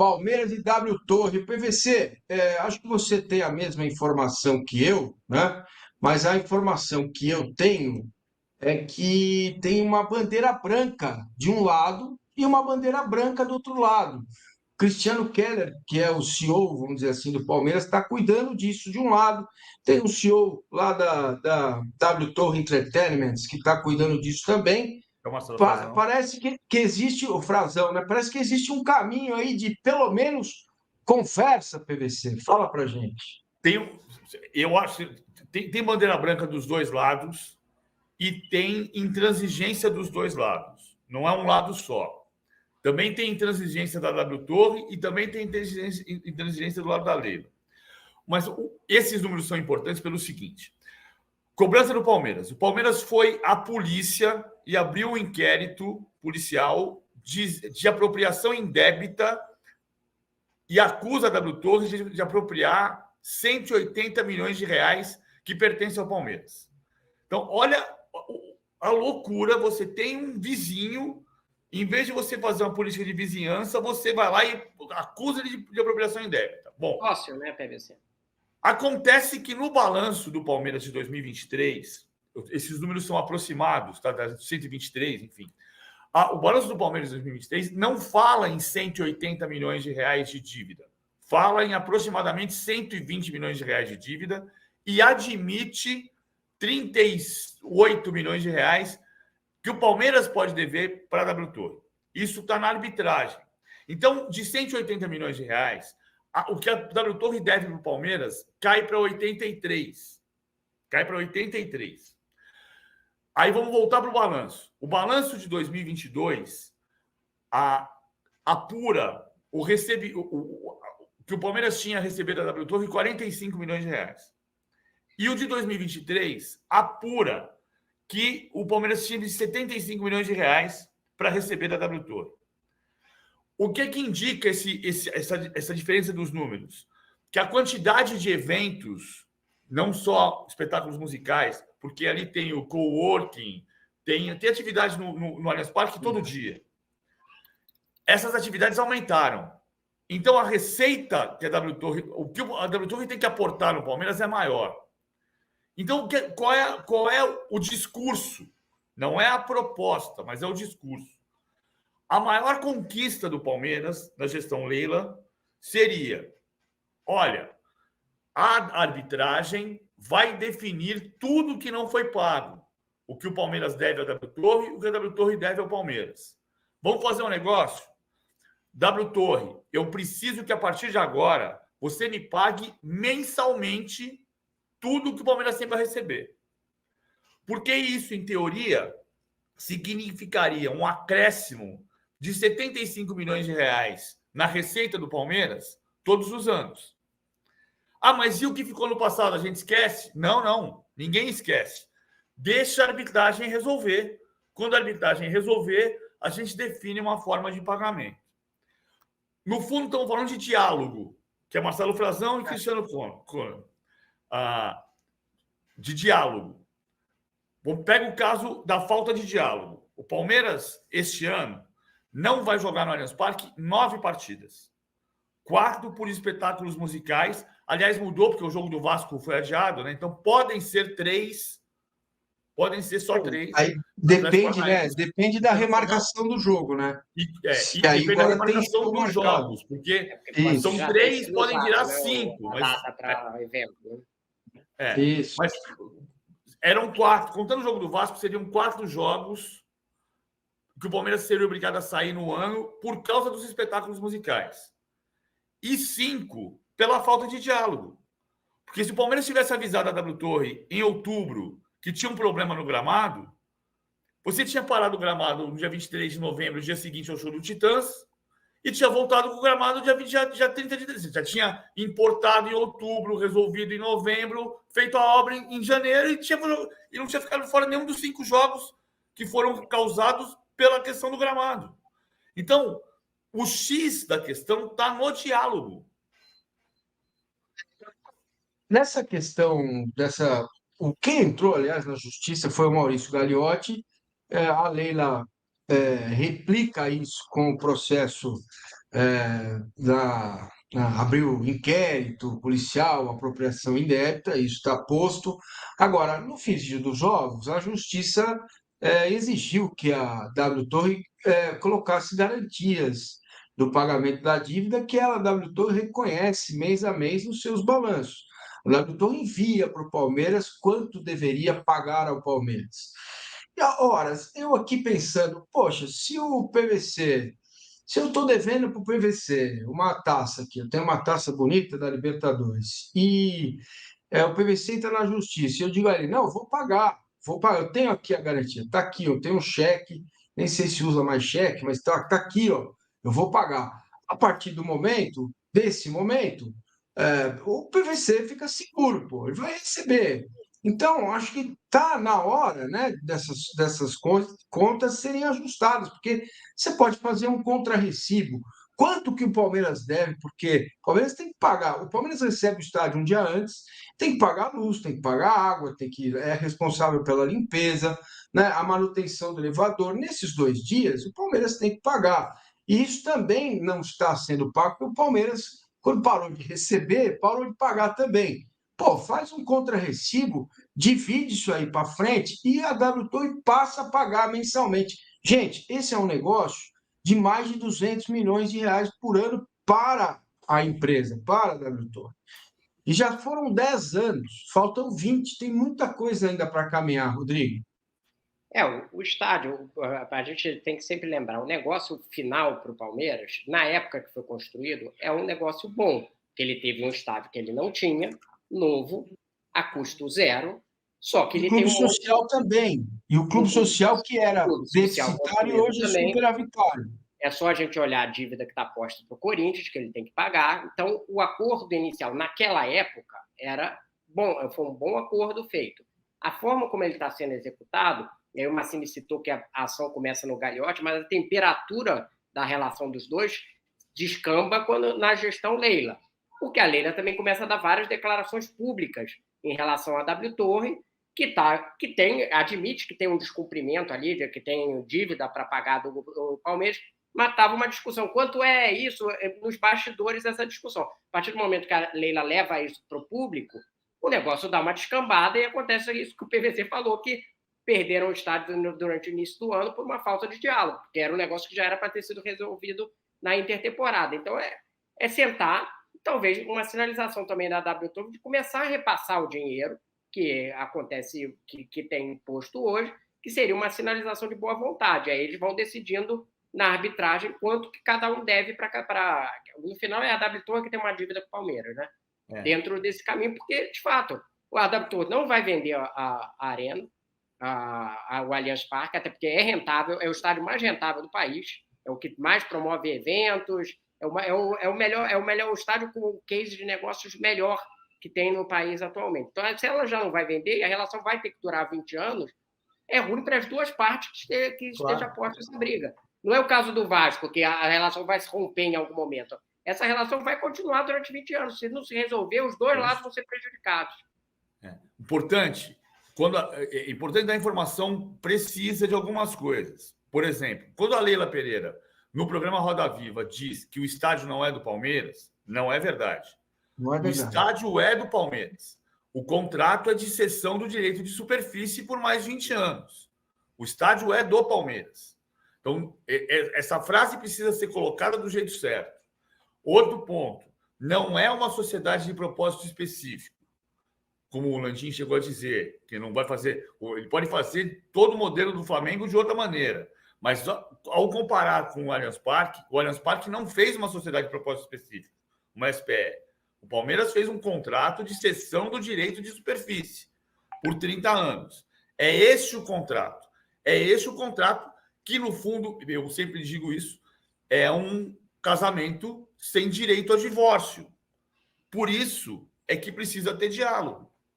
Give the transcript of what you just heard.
Palmeiras e W Torre. PVC, acho que você tem a mesma informação que eu, né? Mas a informação que eu tenho é que tem uma bandeira branca de um lado e uma bandeira branca do outro lado. Cristiano Keller, que é o CEO, vamos dizer assim, do Palmeiras, está cuidando disso de um lado. Tem um CEO lá da W Torre Entertainment, que está cuidando disso também. É o Marcelo Frazão. Parece que existe, o Frazão, né? Parece que existe um caminho aí de, pelo menos, conversa, PVC. Fala pra gente. Eu acho tem bandeira branca dos dois lados e tem intransigência dos dois lados. Não é um lado só. Também tem intransigência da W Torre e também tem intransigência do lado da Leila. Mas esses números são importantes pelo seguinte: cobrança do Palmeiras. O Palmeiras foi à polícia e abriu um inquérito policial de apropriação indébita e acusa a W Torre de apropriar 180 milhões de reais que pertencem ao Palmeiras. Então, olha a loucura. Você tem um vizinho, em vez de você fazer uma política de vizinhança, você vai lá e acusa ele de apropriação indébita. Bom, fácil, né, PVC? Acontece que no balanço do Palmeiras de 2023, esses números são aproximados, tá? 123, enfim. O balanço do Palmeiras de 2023 não fala em 180 milhões de reais de dívida. Fala em aproximadamente 120 milhões de reais de dívida e admite 38 milhões de reais que o Palmeiras pode dever para a W Torre. Isso está na arbitragem. Então, de 180 milhões de reais, o que a W Torre deve para o Palmeiras cai para 83. Cai para 83. Aí vamos voltar para o balanço. O balanço de 2022 apura o que o Palmeiras tinha recebido da W Torre 45 milhões de reais. E o de 2023 apura que o Palmeiras tinha de 75 milhões de reais para receber da W Torre. O que indica essa diferença dos números? Que a quantidade de eventos, não só espetáculos musicais, porque ali tem o coworking, tem atividade no Allianz Parque todo dia. Essas atividades aumentaram. Então, a receita que a W Torre, o que a W Torre tem que aportar no Palmeiras é maior. Então, qual é o discurso? Não é a proposta, mas é o discurso. A maior conquista do Palmeiras, na gestão Leila, seria: olha, a arbitragem vai definir tudo que não foi pago. O que o Palmeiras deve à W Torre e o que a W Torre deve ao Palmeiras. Vamos fazer um negócio? W Torre, eu preciso que a partir de agora você me pague mensalmente tudo que o Palmeiras tem para receber. Porque isso, em teoria, significaria um acréscimo de 75 milhões de reais na receita do Palmeiras todos os anos. Mas e o que ficou no passado? A gente esquece? Não. Ninguém esquece. Deixa a arbitragem resolver. Quando a arbitragem resolver, a gente define uma forma de pagamento. No fundo, estamos falando de diálogo, que é Marcelo Frazão e Cristiano Cunha. De diálogo. Pega o caso da falta de diálogo. O Palmeiras, este ano, não vai jogar no Allianz Parque 9 partidas. 4 por espetáculos musicais. Aliás, mudou, porque o jogo do Vasco foi adiado, né? Então, podem ser 3. Podem ser só 3. Aí depende, né? Depende da remarcação do jogo, né? E depende da remarcação dos jogos, porque são 3, podem virar 5. Mas data para evento. Isso. Mas eram 4. Contando o jogo do Vasco, seriam 4 jogos que o Palmeiras seria obrigado a sair no ano por causa dos espetáculos musicais. E 5 pela falta de diálogo. Porque se o Palmeiras tivesse avisado a W Torre em outubro que tinha um problema no gramado, você tinha parado o gramado no dia 23 de novembro, dia seguinte ao show do Titãs, e tinha voltado com o gramado dia 30 de dezembro. Você já tinha importado em outubro, resolvido em novembro, feito a obra em janeiro e não tinha ficado fora nenhum dos 5 jogos que foram causados pela questão do gramado. Então, o X da questão está no diálogo. Nessa questão quem entrou, aliás, na justiça foi o Maurício Gagliotti. A Leila replica isso com o processo abriu inquérito policial, apropriação indébita, isso está posto. Agora, no frigir dos ovos, a justiça exigiu que a W Torre colocasse garantias do pagamento da dívida que a W Torre reconhece mês a mês nos seus balanços. A W Torre envia para o Palmeiras quanto deveria pagar ao Palmeiras. E, ora, eu aqui pensando, poxa, se eu estou devendo para o PVC uma taça aqui, eu tenho uma taça bonita da Libertadores, e o PVC entra na justiça, e eu digo a ele, não, vou pagar, eu tenho aqui a garantia, está aqui, eu tenho um cheque, nem sei se usa mais cheque, mas está aqui, ó, eu vou pagar. A partir desse momento, o PVC fica seguro, pô, ele vai receber. Então, acho que está na hora, né, dessas contas serem ajustadas, porque você pode fazer um contrarrecibo. Quanto que o Palmeiras deve? Porque o Palmeiras tem que pagar. O Palmeiras recebe o estádio um dia antes, tem que pagar a luz, tem que pagar a água, é responsável pela limpeza, né, a manutenção do elevador. Nesses 2 dias, o Palmeiras tem que pagar. E isso também não está sendo pago, porque o Palmeiras, quando parou de receber, parou de pagar também. Pô, faz um contrarrecibo, divide isso aí para frente e a W Torre passa a pagar mensalmente. Gente, esse é um negócio de mais de 200 milhões de reais por ano para a empresa, para a W Torre. E já foram 10 anos, faltam 20, tem muita coisa ainda para caminhar, Rodrigo. O estádio, a gente tem que sempre lembrar, o negócio final para o Palmeiras, na época que foi construído, é um negócio bom, que ele teve um estádio que ele não tinha, novo, a custo zero, só que O ele clube tem um social também. E o clube social que era clube social deficitário hoje é também. superavitário. É só a gente olhar a dívida que está posta para o Corinthians, que ele tem que pagar. Então, o acordo inicial, naquela época, era bom, foi um bom acordo feito. A forma como ele está sendo executado, e aí o Massini citou que a ação começa no Gagliotti, mas a temperatura da relação dos dois descamba na gestão Leila. Porque a Leila também começa a dar várias declarações públicas em relação à W Torre, admite que tem um descumprimento ali, que tem dívida para pagar do Palmeiras, mas estava uma discussão. Quanto é isso nos bastidores, essa discussão? A partir do momento que a Leila leva isso para o público, o negócio dá uma descambada e acontece isso que o PVC falou, que perderam o estádio durante o início do ano por uma falta de diálogo, porque era um negócio que já era para ter sido resolvido na intertemporada. Então, é sentar, talvez uma sinalização também da W Torre de começar a repassar o dinheiro que acontece, que tem imposto hoje, que seria uma sinalização de boa vontade. Aí eles vão decidindo na arbitragem quanto que cada um deve para. No final, é a W Torre que tem uma dívida com o Palmeiras, né? Dentro desse caminho, porque, de fato, o W Torre não vai vender a Arena, o Allianz Parque, até porque é rentável, é o estádio mais rentável do país, é o que mais promove eventos, é o melhor estádio com o case de negócios melhor que tem no país atualmente. Então, se ela já não vai vender e a relação vai ter que durar 20 anos, é ruim para as duas partes que esteja posta essa briga. Não é o caso do Vasco, que a relação vai se romper em algum momento. Essa relação vai continuar durante 20 anos. Se não se resolver, os dois lados vão ser prejudicados. Importante dar informação precisa de algumas coisas. Por exemplo, quando a Leila Pereira, no programa Roda Viva, diz que o estádio não é do Palmeiras, não é verdade. Não é verdade. O estádio é do Palmeiras. O contrato é de cessão do direito de superfície por mais 20 anos. O estádio é do Palmeiras. Então, essa frase precisa ser colocada do jeito certo. Outro ponto, não é uma sociedade de propósito específico. Como o Landim chegou a dizer, que não vai fazer... Ele pode fazer todo o modelo do Flamengo de outra maneira. Mas, ao comparar com o Allianz Parque não fez uma sociedade de propósito específico, uma SPE. O Palmeiras fez um contrato de cessão do direito de superfície por 30 anos. É esse o contrato. É esse o contrato que, no fundo, eu sempre digo isso, é um casamento sem direito a divórcio. Por isso é que precisa ter diálogo.